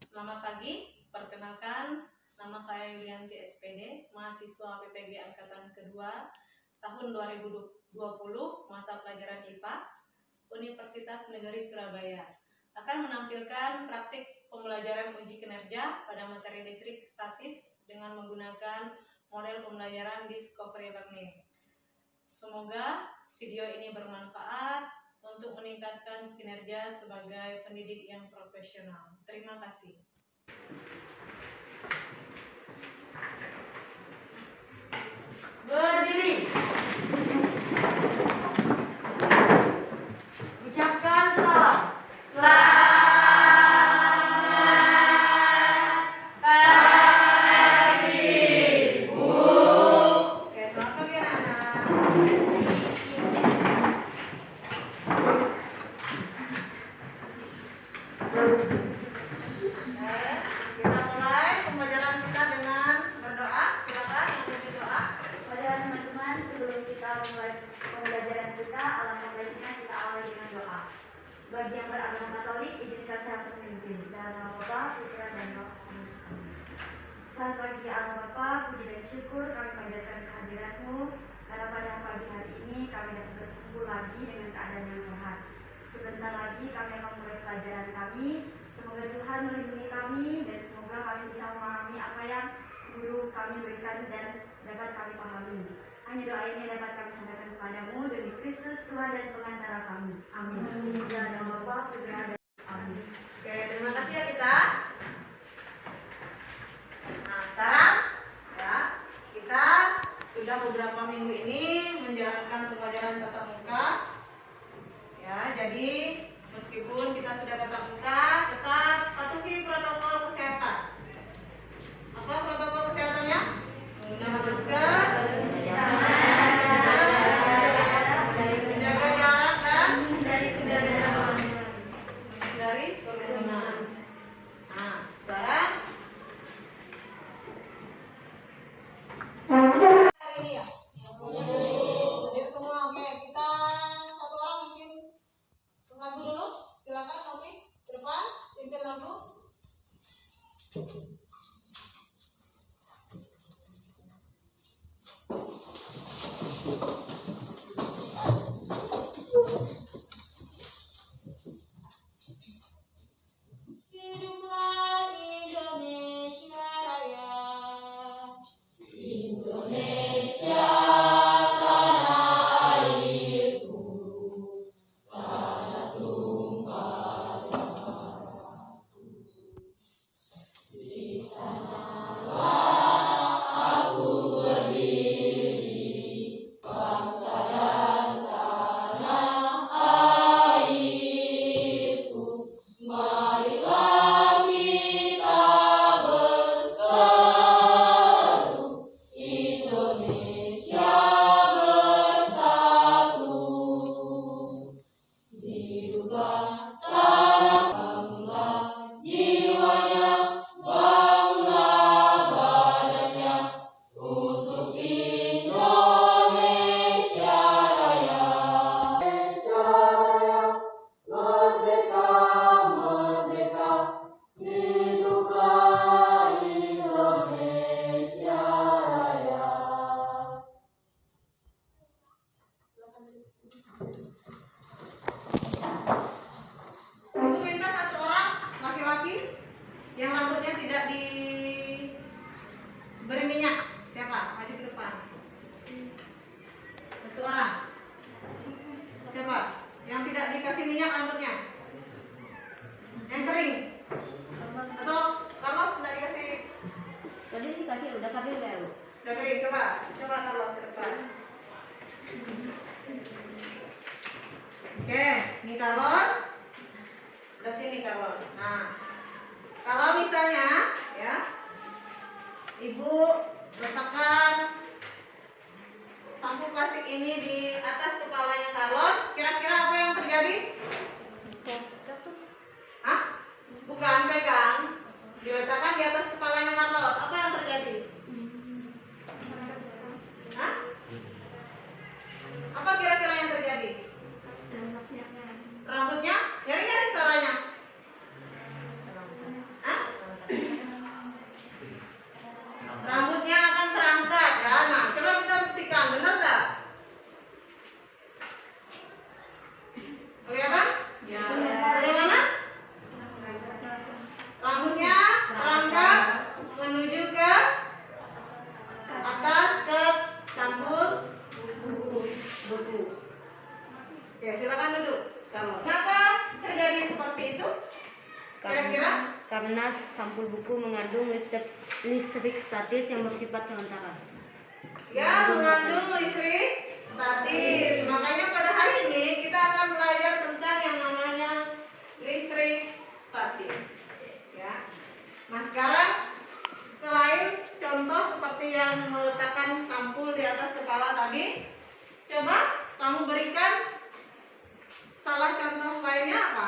Selamat pagi, perkenalkan nama saya Yulianti SPD, mahasiswa PPG Angkatan Kedua tahun 2020, mata pelajaran IPA, Universitas Negeri Surabaya. Akan menampilkan praktik pembelajaran uji kinerja pada materi listrik statis dengan menggunakan model pembelajaran Discovery Learning. Semoga video ini bermanfaat untuk meningkatkan kinerja sebagai pendidik yang profesional. Terima kasih. Berdiri. Ucapkan salam. Selamat pagi, Bu. Oke, selamat pagi anak-anak. Kita mulai pembelajaran kita dengan berdoa. Silakan yang mau berdoa. Pada teman-teman, sebelum kita mulai pembelajaran kita, alangkah baiknya kita awali dengan doa. Bagi yang beragama Katolik, izinkan saya untuk memimpin. Dalam nama Bapa, Putra, dan Roh Kudus. Selamat pagi Allah Bapa, puji dan syukur kami panjatkan kehadirat-Mu, karena pada pagi hari ini kami dapat berkumpul lagi dengan keadaan yang sehat. Sebentar lagi kami akan mulai pelajaran kami. Semoga Tuhan melindungi kami dan semoga kami bisa memahami apa yang guru kami berikan dan dapat kami pahami. Hanya doa ini dapat kami sampaikan kepadamu demi Kristus Tuhan dan pengantara kami. Amin. Dalam nama Bapa, Putra, dan Amin. Oke, terima kasih ya kita. Nah, sekarang ya, kita sudah beberapa minggu ini menjalankan pembelajaran tatap muka. Ya, jadi meskipun kita sudah tatap muka, tetap patuhi protokol kesehatan. Apa protokol kesehatannya? Menggunakan masker, menjaga jarak dan menghindari kerumunan. Nah, sekarang hari ini ya. Jadi semua oke, kita satu orang mungkin lagu dulu. Silakan Sofi ke depan, pimpin lagu. Hiduplah Indonesia Raya. Indonesia tanah airku, tanah tumpah darahku. Di sanalah aku berdiri, bangsa dan tanah airku. Marilah kita bersatu, Indonesia bersatu. Hiduplah tanah, bangunlah jiwanya, bangunlah badannya, untuk Indonesia Raya. Indonesia Raya, merdeka, merdeka, hiduplah Indonesia Raya. Aku minta satu orang laki-laki yang rambutnya tidak diberi minyak. Siapa? Maju ke depan. Satu orang. Siapa? Yang tidak dikasih minyak rambutnya? Yang kering? Atau Carlos tidak dikasih? Tadi dikasih udah kering. Udah kering. Coba Carlos ke depan. Oke, ini Carlos. Udah sini Carlos. Nah, kalau misalnya ya, Ibu letakkan sampul plastik ini di atas kepalanya Carlos, kira-kira apa yang terjadi? Hah? Bukan, pegang. Diletakkan di atas kepalanya Carlos. Apa yang terjadi? Hah? Apa kira-kira yang terjadi? Rambutnya? Nyari-nyari suaranya. kira-kira? Karena sampul buku mengandung listrik statis yang bersifat sementara. Ya, mengandung listrik statis. Makanya pada hari ini kita akan belajar tentang yang namanya listrik statis. Ya. Nah, sekarang selain contoh seperti yang meletakkan sampul di atas kepala tadi, coba kamu berikan salah contoh lainnya apa?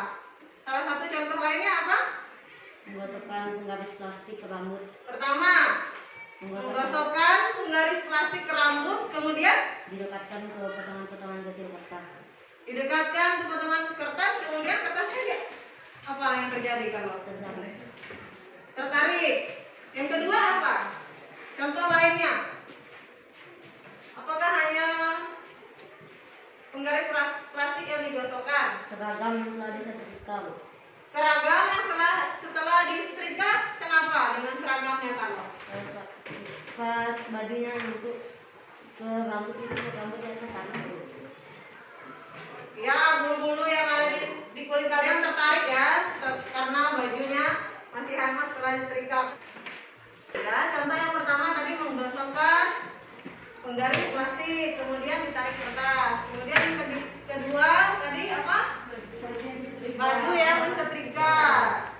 Salah satu contoh lainnya apa? Menggosokkan penggaris plastik ke rambut. Pertama, menggosokkan penggaris plastik ke rambut, kemudian Didekatkan ke potongan-potongan kecil kertas. didekatkan ke potongan kertas, kemudian kertasnya dia apa yang terjadi kalau tertarik? Yang kedua apa? Contoh lainnya, apakah hanya penggaris plastik yang digosokkan? Seragam telah disetrika, Bu. Seragam yang setelah disetrika, kenapa dengan seragamnya kalau? Pas bajunya untuk ke rambut itu rambutnya ke sana, Bu. Ya, bulu-bulu yang ada di kulit kalian tertarik ya, karena bajunya masih hangat setelah disetrika. Ya, contoh yang pertama tadi menggosokkan penggaris plastik, kemudian ditarik kertas. Kemudian yang kedua tadi apa? Baju yang disetrika.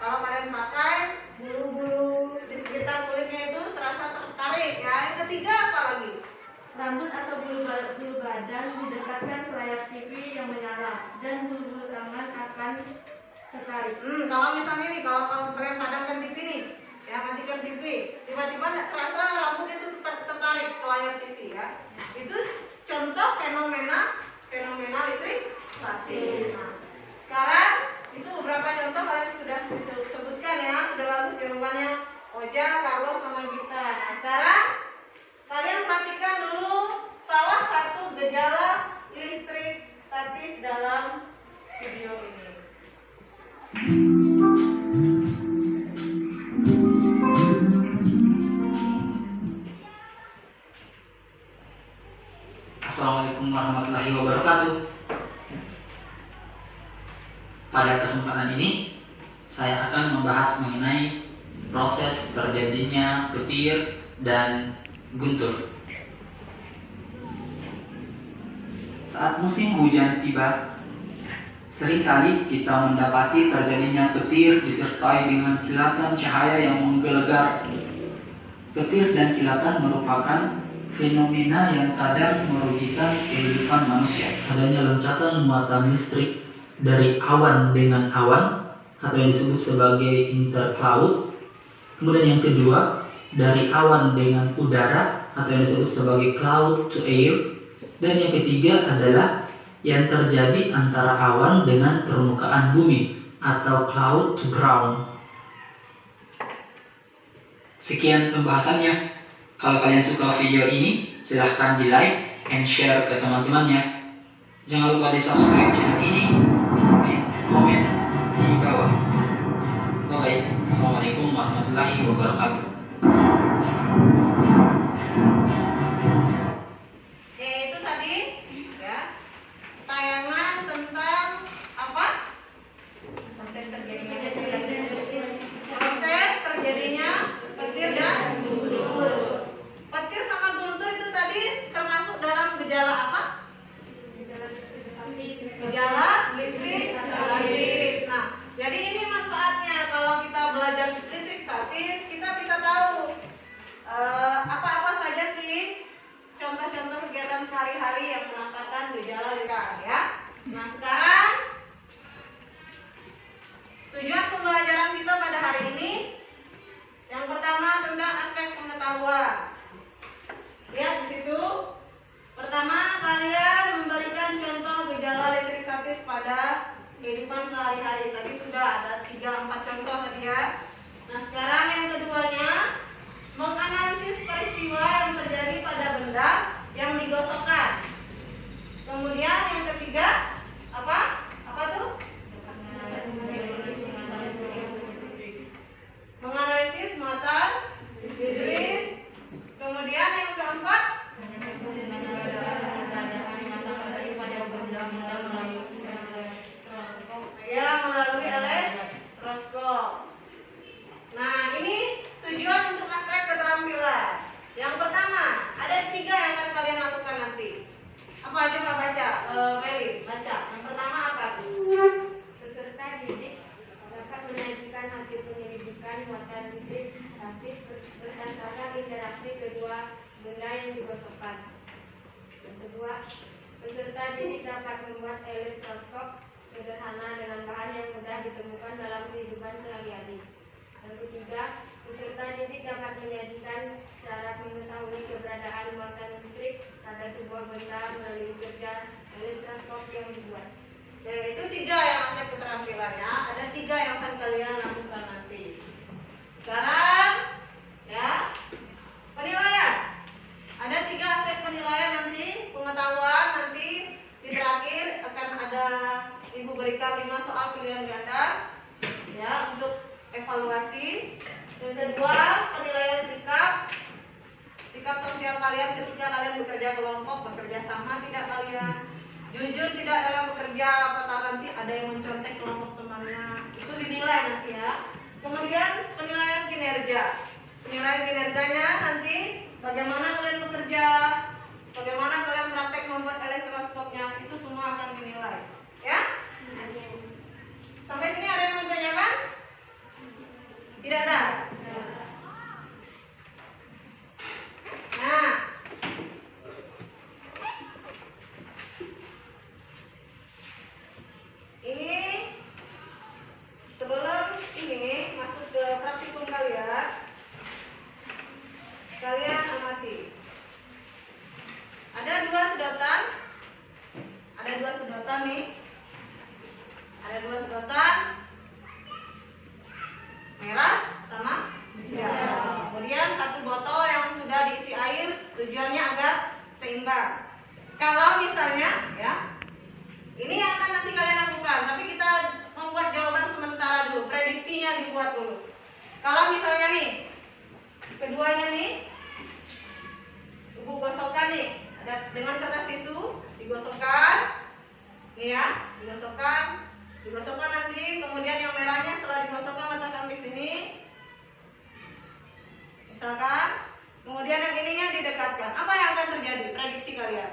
Kalau kalian pakai, bulu-bulu di sekitar kulitnya itu terasa tertarik ya. Yang ketiga apa lagi? Rambut atau bulu badan didekatkan ke layar TV yang menyala dan bulu-bulu tangan akan tertarik. Kalau misalnya nih, kalau kalian padamkan TV nih, ya matikan TV, tiba-tiba nggak terasa rambut itu tertarik ke layar TV ya. Itu contoh fenomena listrik statis. Nah, sekarang itu beberapa contoh kalian sudah sebutkan ya, sudah bagus jawabannya Oja, Carlos, sama Gita. Nah, sekarang kalian perhatikan dulu salah satu gejala listrik statis dalam video ini. Assalamualaikum warahmatullahi wabarakatuh. Pada kesempatan ini saya akan membahas mengenai proses terjadinya petir dan guntur. Saat musim hujan tiba, seringkali kita mendapati terjadinya petir disertai dengan kilatan cahaya yang menggelegar. Petir dan kilatan merupakan fenomena yang kadang merugikan kehidupan manusia. Adanya loncatan muatan listrik dari awan dengan awan atau yang disebut sebagai intercloud. Kemudian yang kedua, dari awan dengan udara atau yang disebut sebagai cloud to air. Dan yang ketiga adalah yang terjadi antara awan dengan permukaan bumi atau cloud to ground. Sekian pembahasannya. Kalau kalian suka video ini, silahkan di like and share ke teman-temannya. Jangan lupa di subscribe channel ini dan komen di bawah. Bye. Assalamualaikum warahmatullahi wabarakatuh. Oke, itu tadi ya tayangan tentang apa? Proses terjadinya petir dan guntur. Petir sama guntur itu tadi termasuk dalam gejala apa? Gejala listrik statis. Nah, jadi ini manfaatnya kalau kita belajar listrik statis, kita bisa tahu apa-apa saja sih contoh-contoh kegiatan sehari-hari yang menampakkan gejala listrik ya. Nah, sekarang tujuan pembelajaran kita pada hari ini yang pertama tentang aspek pengetahuan. Lihat di situ. Pertama, kalian memberikan contoh gejala listrik statis pada kehidupan sehari-hari. Tadi sudah ada 3-4 contoh tadi ya. Nah, sekarang yang keduanya, menganalisis peristiwa yang terjadi pada benda yang digosokkan. Kemudian yang ketiga, apa? Apa tuh? Menganalisis muatan listrik. Kemudian yang keempat, ya melalui elektroskop. muatan listrik statis berdasarkan interaksi kedua benda yang digosokkan. Yang kedua, peserta didik dapat membuat elektroskop sederhana dengan bahan yang mudah ditemukan dalam kehidupan sehari-hari. Yang ketiga, peserta didik dapat menyajikan cara mengetahui keberadaan muatan listrik pada sebuah benda melalui kerja elektroskop yang dibuat. Ya, itu 3 yang aspek keterampilannya. Ada 3 yang akan kalian lakukan nanti. Sekarang, ya, penilaian. Ada 3 aspek penilaian nanti, pengetahuan nanti di terakhir akan ada ibu berikan 5 soal pilihan ganda, ya, untuk evaluasi. Yang kedua, penilaian sikap sosial kalian ketika kalian bekerja kelompok, bekerja sama tidak kalian, jujur tidak dalam bekerja, apakah nanti ada yang mencontek kelompok temannya, itu dinilai nanti ya. Kemudian penilaian kinerja. Penilaian kinerjanya nanti bagaimana kalian bekerja, bagaimana kalian praktek membuat elektroskopnya, itu semua akan dinilai. Ya? Sampai sini ada yang mau ditanyakan? Tidak ada? Nah, ini sebelum ini masuk ke praktikum kalian amati. Ada 2 sedotan. Ada 2 sedotan nih. Ada 2 sedotan. Merah sama hijau. Kemudian 1 botol yang sudah diisi air, tujuannya agar seimbang. Kalau misalnya ya, ini yang akan nanti kalian lakukan, tapi kita membuat jawaban sementara dulu, prediksinya dibuat dulu. Kalau misalnya nih, keduanya nih, ibu gosokkan nih, ada dengan kertas tisu, digosokkan, nih ya, digosokkan nanti, kemudian yang merahnya setelah digosokkan letakkan di sini, misalkan, kemudian yang ininya didekatkan. Apa yang akan terjadi? Prediksi kalian?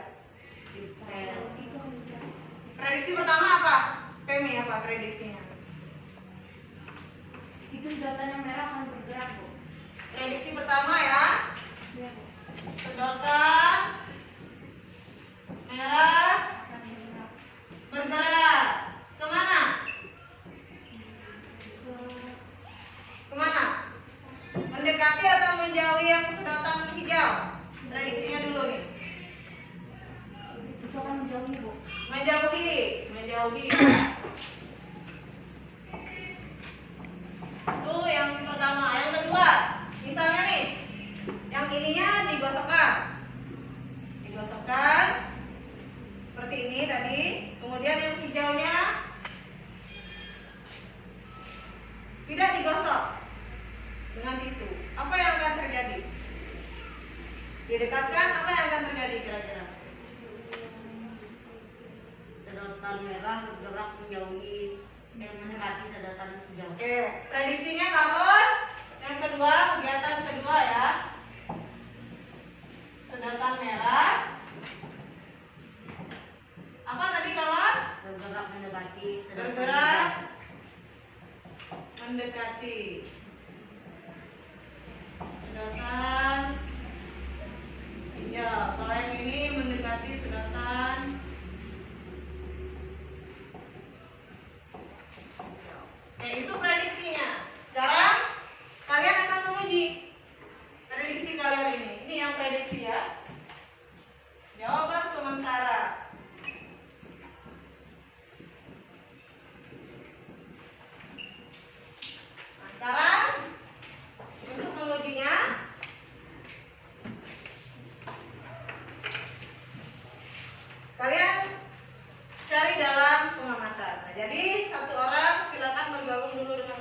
Prediksi pertama apa? Femi, apa prediksinya? Itu sedotan yang merah akan bergerak, Bu. Prediksi pertama ya, Iya, Bu. sedotan merah bergerak. Kemana? Kemana? Mendekati atau menjauhi yang sedotan hijau? Prediksinya dulu nih. Itu akan menjauhi, Bu. Menjauhi. Itu yang pertama. Yang kedua, misalnya nih, yang ininya digosokkan seperti ini tadi. Kemudian yang hijaunya tidak digosok dengan tisu. Apa yang akan terjadi? Didekatkan, apa yang akan terjadi kira-kira? Sedotan merah bergerak menjauhi mendekati sedotan hijau. Oke, prediksinya Carlos. Yang kedua, kegiatan kedua ya. Sedotan merah. Apa tadi Carlos? Bergerak mendekati sedotan Bergerak hijau. mendekati sedotan hijau. Kalau yang ini mendekati sedotan itu prediksinya. Sekarang kalian akan menguji prediksi kalian ini. Ini yang prediksi ya. Jawaban sementara. Nah, sekarang untuk mengujinya, kalian cari dalam pengamatan. Nah, jadi satu orang silakan bergabung dulu dengan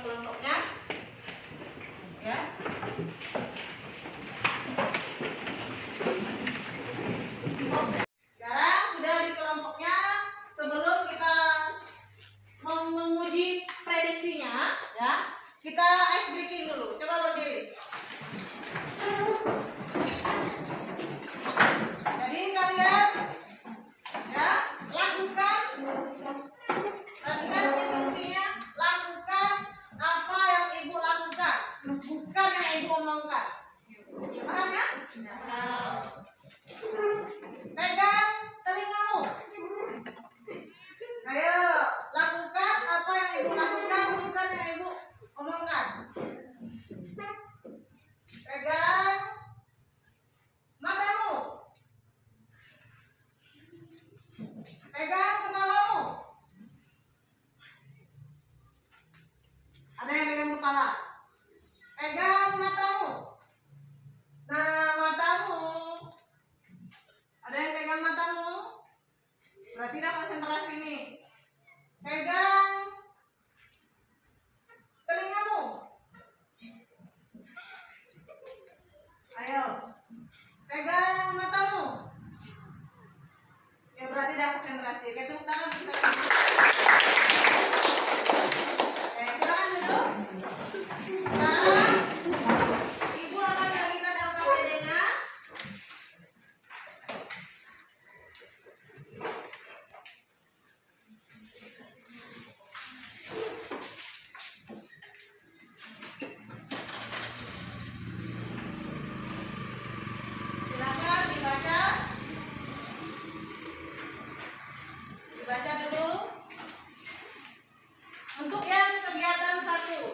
kegiatan 1.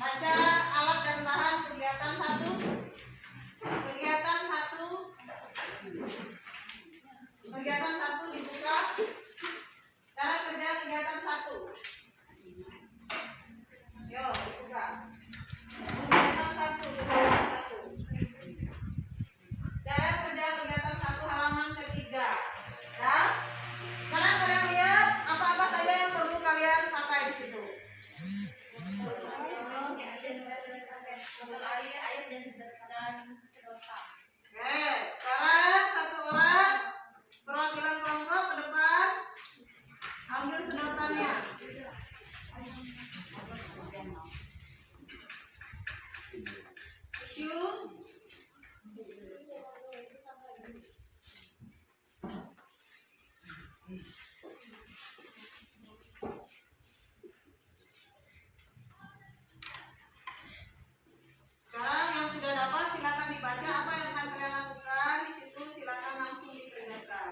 Baca alat dan bahan kegiatan 1. Kegiatan 1. Kegiatan 1 dibuka. Cara kerja kegiatan 1. Yo, dibuka. Kegiatan 1, kegiatan 1. Cara kerja kegiatan 1 halaman ketiga. Ya. Sekarang kalian lihat apa-apa saja yang perlu kalian pakai di situ. Oke, sekarang satu orang perwakilan kelompok ke depan ambil sedotannya. Tisu. Sekarang yang sudah dapat silakan dibaca apa yang akan kalian lakukan di situ, silakan langsung dikerjakan.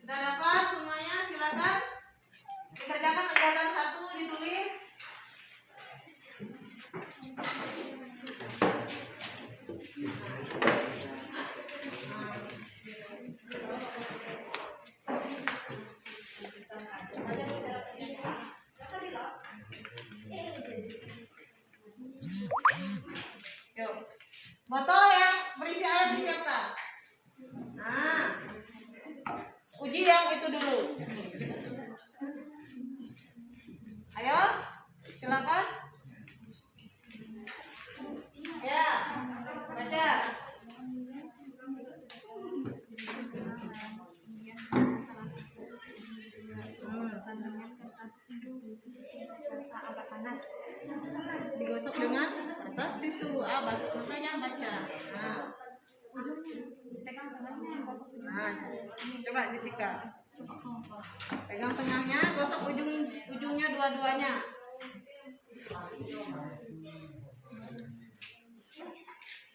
Sudah dapat semuanya, silakan dikerjakan kegiatan 1, ditulis. Yuk. Botol yang berisi air disiapkan. Nah, uji yang itu dulu. Ayo, silakan. Ya, baca. agak panas. Digosok dengan kertas tisu. Makanya baca. Pegang tengahnya, gosok Nah, coba Jessica. Pegang tengahnya, gosok ujungnya dua-duanya.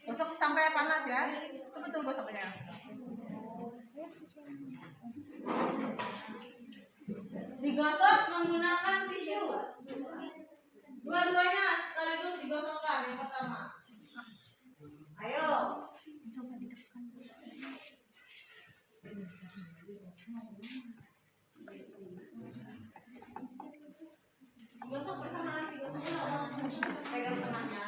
Gosok sampai panas ya. Itu betul gosoknya. Digosok menggunakan tisu. Dua-duanya sekaligus digosokkan yang pertama. Ayo. Gosok bersamaan, digosok. Pegang tengahnya.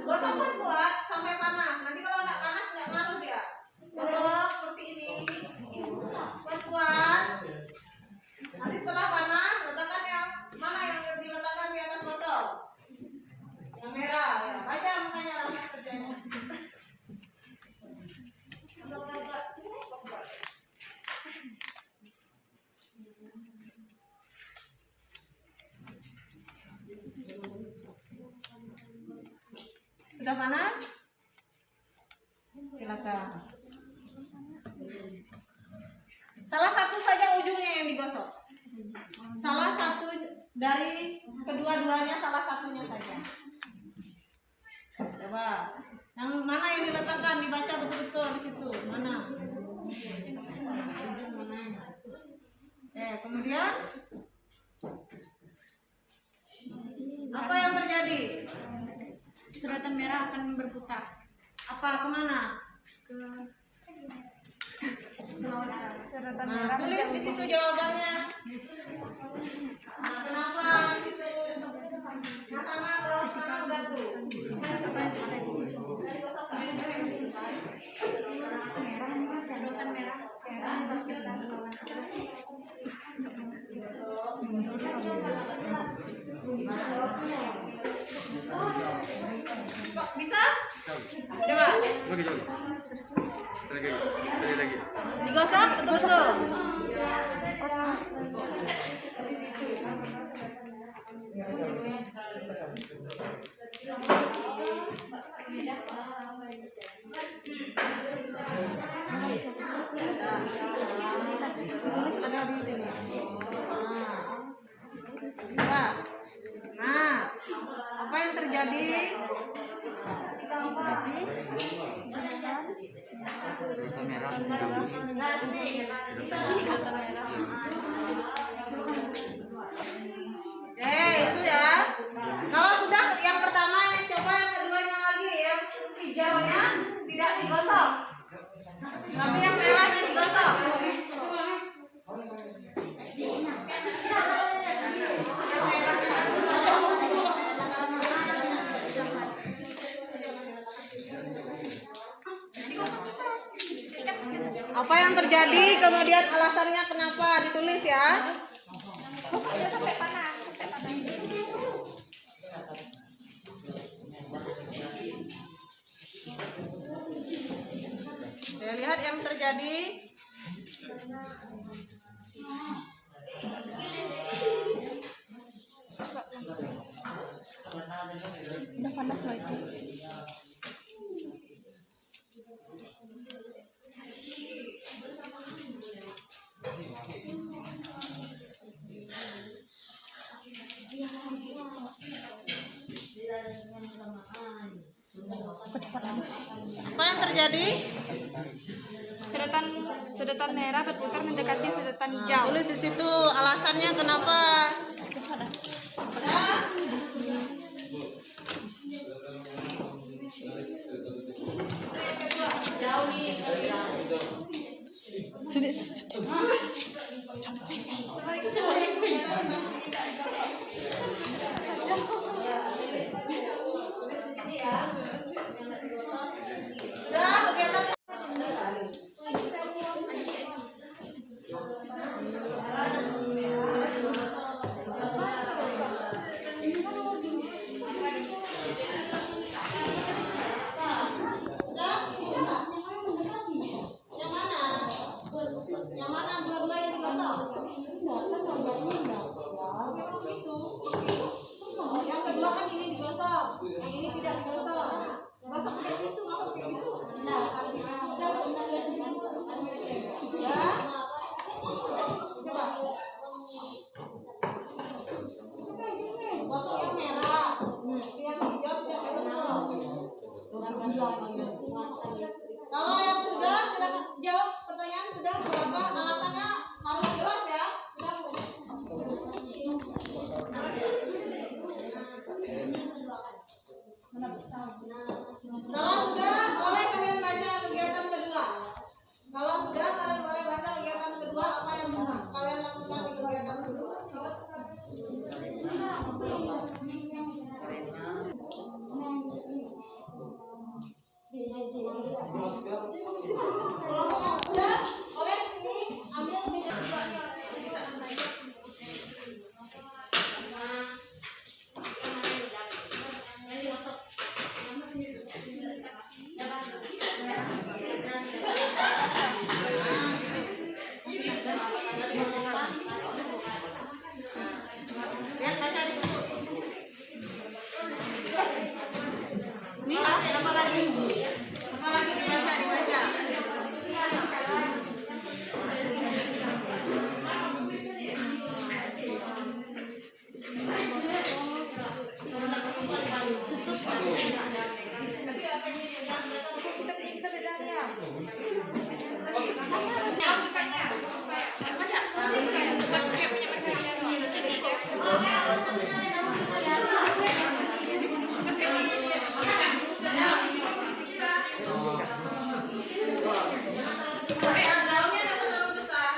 Gosok kuat sampai panas. Nanti kalau nggak panas nggak ngaruh dia. Gosok seperti ini. Kuat. Nanti setelah panas letakkan yang mana yang diletakkan di atas botol. Yang merah. Ya. Baca makanya lama kerjanya. Sudah panas? Silakan. Salah satu saja ujungnya yang digosok. Salah satu dari kedua-duanya, salah satunya saja. Coba. Yang mana yang diletakkan, dibaca betul-betul di situ. Mana? Kemudian apa yang terjadi? sedotan merah akan berputar Apa kemana? ke lawan arah. Sedotan Nah, tulis di situ jawabannya. Nah, kenapa di situ? Nah, sana kalau sana udah tuh. Sedotan merah berputar ke lawan Kok bisa? Coba. Lagi. Digosok betul-betul. terjadi, kemudian alasannya kenapa, ditulis ya. Sampai panas. Ya, lihat yang terjadi. Udah panas loh itu. Apa yang terjadi? Sedotan merah berputar mendekati sedotan hijau. Tulis di situ alasannya kenapa. Yang mana dua-duanya digosok? Yang kedua kan ini digosok, yang ini tidak digosok. Gosok pakai tisu, apa pakai gitu? Ya. Coba. Gosok yang merah, yang hijau tidak digosok. Kalau yang sudah jawab pertanyaan sudah berapa, alasannya harus jelas ya. Kalau sudah boleh kalian baca kegiatan kedua. Kalau sudah kalian boleh baca kegiatan kedua, apa yang kalian lakukan di kegiatan kedua. Kelompok yang sudah boleh sini ambil lihat baca di situ. Lihat apa lagi? Apa lagi dibaca? Daunnya nggak terlalu besar.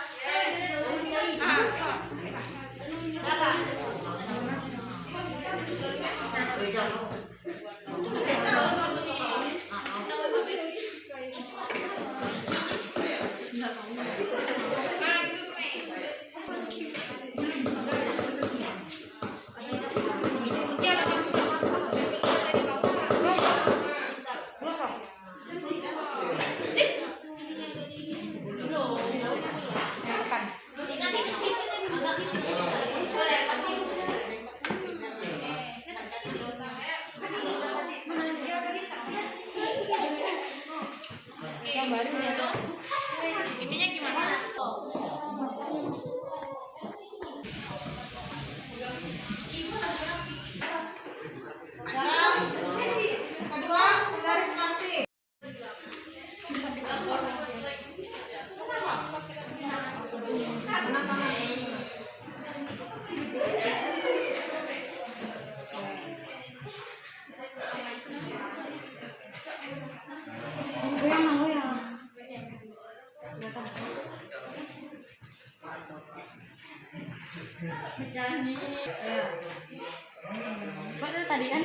Kedua, garis plastik. Tadi kan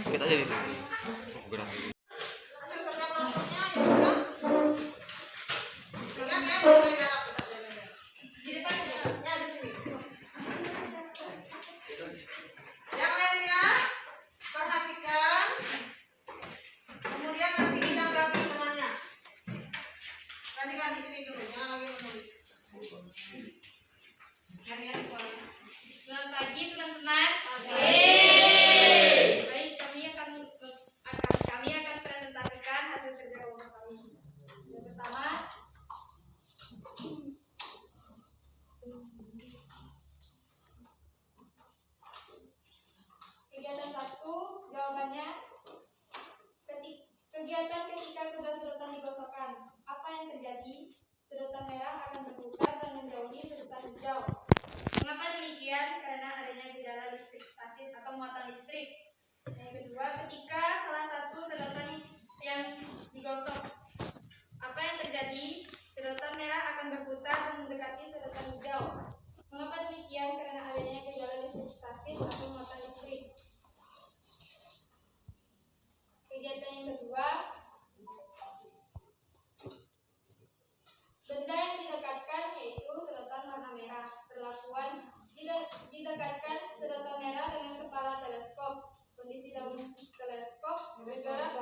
Kita jadi gerak. Hasil kerja kelompoknya ya sudah. mendekati sedotan hijau. Mengapa demikian? Karena adanya gejala listrik statis atau muatan listrik. Kegiatan yang kedua, benda yang didekatkan yaitu sedotan warna merah. Perlakuan didekatkan sedotan merah dengan kepala teleskop. Kondisi daun teleskop bergerak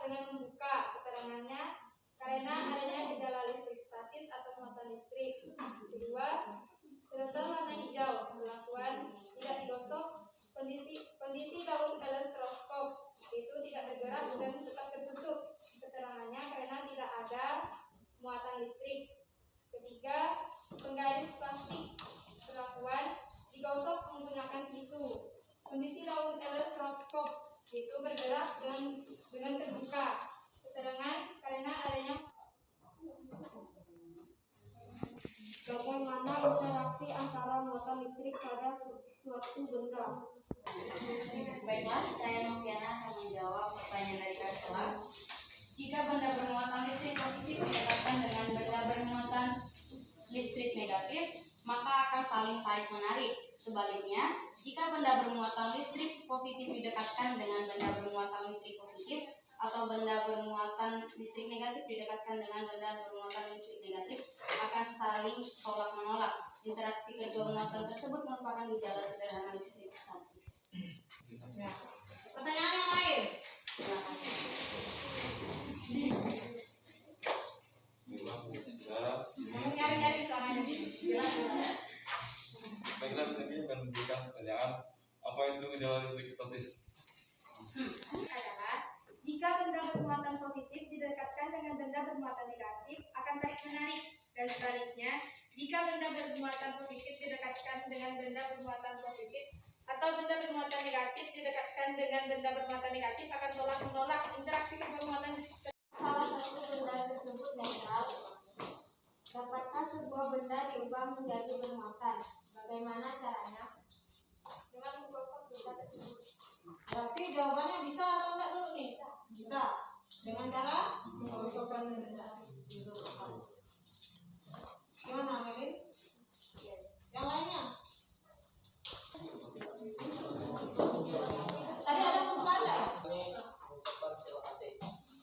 dengan membuka. Keterangannya karena adanya gejala listrik statis atau muatan listrik. Kedua, sedotan warna hijau. Perlakuan tidak digosok. Kondisi daun teleskop itu tidak bergerak dan tetap tertutup. Keterangannya karena tidak ada muatan listrik. Ketiga, penggaris plastik. Perlakuan digosok menggunakan tisu. Kondisi daun teleskop itu bergerak dengan terbuka. Keterangan karena adanya. Bagaimana interaksi antara muatan listrik pada suatu benda? Baiklah, saya Noviana akan menjawab pertanyaan dari Kak Sheila. Jika benda bermuatan listrik positif didekatkan dengan benda bermuatan listrik negatif, maka akan saling tarik-menarik. Sebaliknya, jika benda bermuatan listrik positif didekatkan dengan benda bermuatan listrik positif, atau benda bermuatan listrik negatif didekatkan dengan benda bermuatan listrik negatif, akan saling tolak-menolak. Interaksi kedua muatan tersebut merupakan gejala sederhana listrik statis. Ya. Pertanyaan yang lain. Terima kasih. Nyari-nyari suaranya. Baiklah, kami akan memberikan pertanyaan apa itu gejala listrik statis. Adalah jika benda bermuatan positif didekatkan dengan benda bermuatan negatif akan tarik-menarik, dan sebaliknya jika benda bermuatan positif didekatkan dengan benda bermuatan positif atau benda bermuatan negatif didekatkan dengan benda bermuatan negatif akan tolak-menolak. Interaksi kedua muatan salah satu benda tersebut netral. Dapatkah sebuah benda diubah menjadi bermuatan? Bagaimana caranya? Dengan menggosok benda tersebut. Berarti jawabannya bisa atau enggak dulu nih? Bisa. Dengan cara menggosokkan benda. Gimana, Melin? Yang lainnya? Tadi ada pembukaan enggak?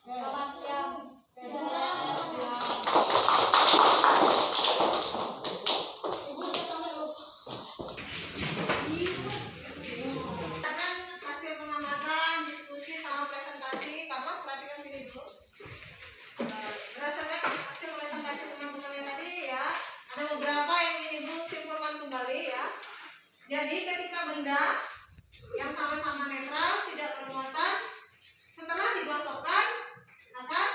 Selamat siang. Hasil pengamatan, diskusi sama presentasi, kapan perhatikan sini dulu. Berdasarkan hasil presentasi teman-teman tadi ya, ada beberapa yang ingin Ibu simpulkan kembali ya. Jadi ketika benda yang sama-sama netral, tidak bermuatan, setelah digosokkan akan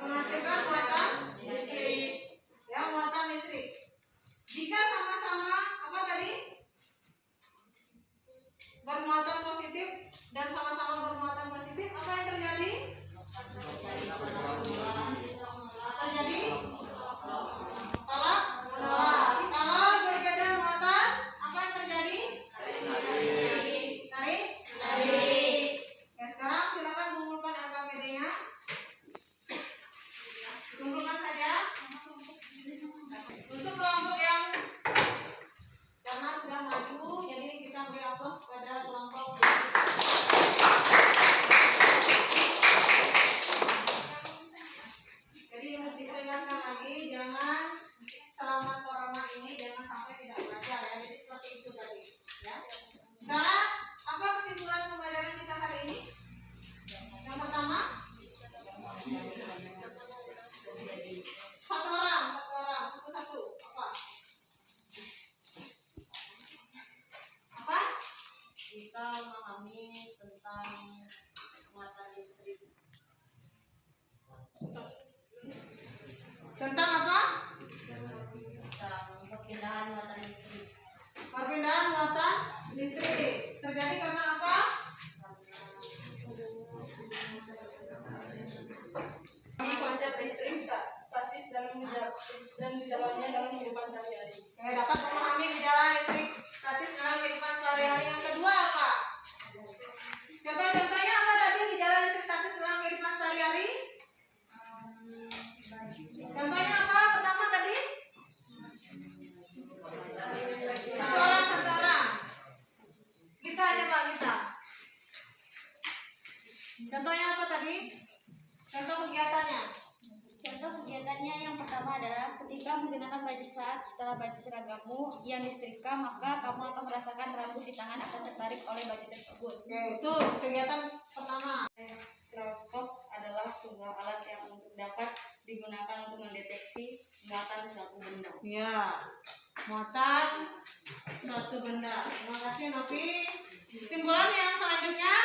menghasilkan muatan listrik. Ya, muatan listrik. Jika sama-sama apa tadi? Bermuatan positif dan sama-sama bermuatan positif, apa yang terjadi? Terjadi tolak menolak. Kalau berbeda muatan, apa yang terjadi? Tarik. Ya, sekarang silakan kumpulkan LKPD-nya. Kumpulkan saja. Untuk kelompok yang karena sudah maju, jadi kita beri aplaus pada kelompok. Jadi harus diperingatkan lagi, jangan selama corona ini jangan sampai tidak belajar ya. Jadi seperti itu tadi. Ya. Sekarang apa kesimpulan pembelajaran kita hari ini? Yang pertama, satu orang, satu. Apa? Bisa memahami tentang muatan listrik. Tentang apa? Tentang perpindahan muatan listrik. Perpindahan muatan listrik terjadi karena apa? Ini konsep listrik statis dan gejalanya dalam kehidupan sehari-hari. Dapat memahami gejala listrik statis dalam kehidupan sehari-hari. Yang kedua apa? Contohnya apa tadi gejala listrik statis dalam kehidupan sehari-hari? menggunakan baju saat setelah baju seragammu yang disetrika, maka kamu akan merasakan rambut di tangan akan tertarik oleh baju tersebut. Oke, itu kegiatan pertama. Mikroskop adalah sebuah alat yang dapat digunakan untuk mendeteksi muatan suatu benda. Ya, muatan suatu benda. Terima kasih Novi. Kesimpulan yang selanjutnya,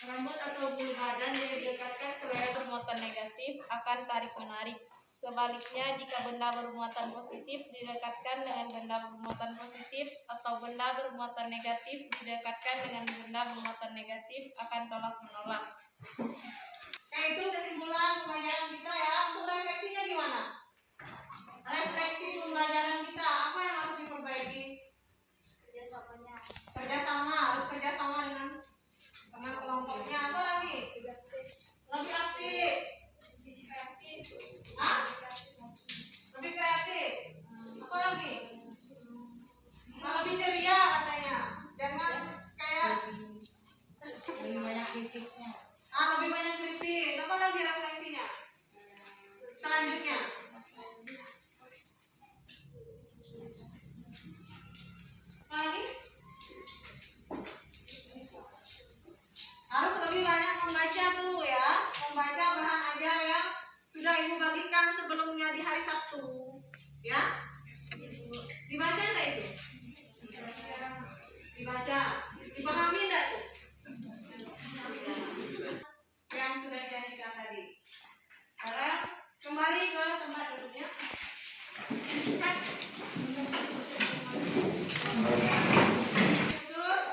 Rambut atau bulu badan yang didekatkan ke layar bermuatan negatif akan tarik menarik. Sebaliknya, jika benda bermuatan positif didekatkan dengan benda bermuatan positif atau benda bermuatan negatif didekatkan dengan benda bermuatan negatif akan tolak menolak. itu kesimpulan pembelajaran kita ya. Untuk refleksinya gimana? Refleksi pembelajaran kita apa yang harus diperbaiki? Kerjasama, harus kerjasama dengan kelompoknya. Apa lagi? Lebih aktif. Hah? Lebih kreatif. Apa lagi? Lebih ceria katanya. Jangan kayak Lebih banyak kritisnya. lebih banyak kritis. Apa lagi refleksinya? Selanjutnya. Apa lagi? Harus lebih banyak membaca tuh ya. Membaca bahan ajar yang sudah ibu bagikan sebelumnya di hari Sabtu. Ya? Dibaca enggak itu? Dibaca. Dipahami enggak tuh? Yang sudah diajarkan tadi. Sekarang kembali ke tempat duduknya. Tutup.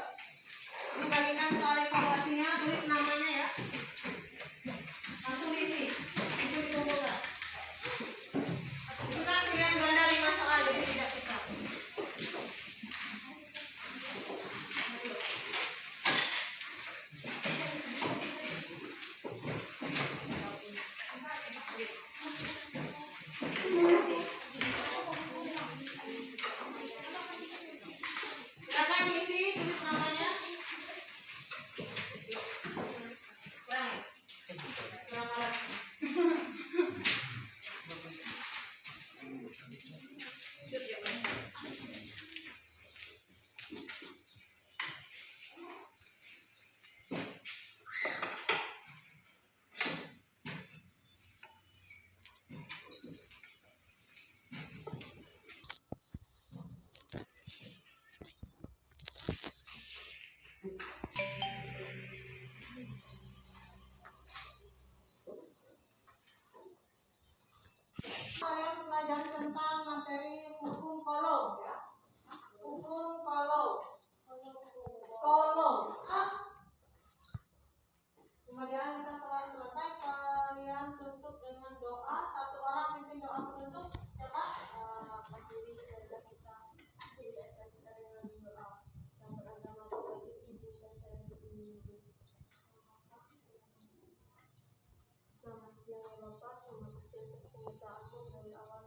Dibagikan soal evaluasinya, tulis namanya ya. Langsung diisi. Itu dikumpulkan. Itu kan pilihan ganda 5 soal, jadi tidak susah. Silakan diisi, tulis namanya. Kurang ya? Kurang alat. Siap ya, Pak? Kalian belajar tentang materi hukum kolom ya. Hukum kolom. Kolom. Kemudian kita setelah selesai kalian tutup dengan doa. Satu orang pimpin doa penutup. Siapa? Berdiri saja kita. Pilihkan kita dengan doa. Yang beragama Katolik, ibu dan saya ini. Selamat siang ya Bapak. Terima kasih atas penyertaanmu dari awal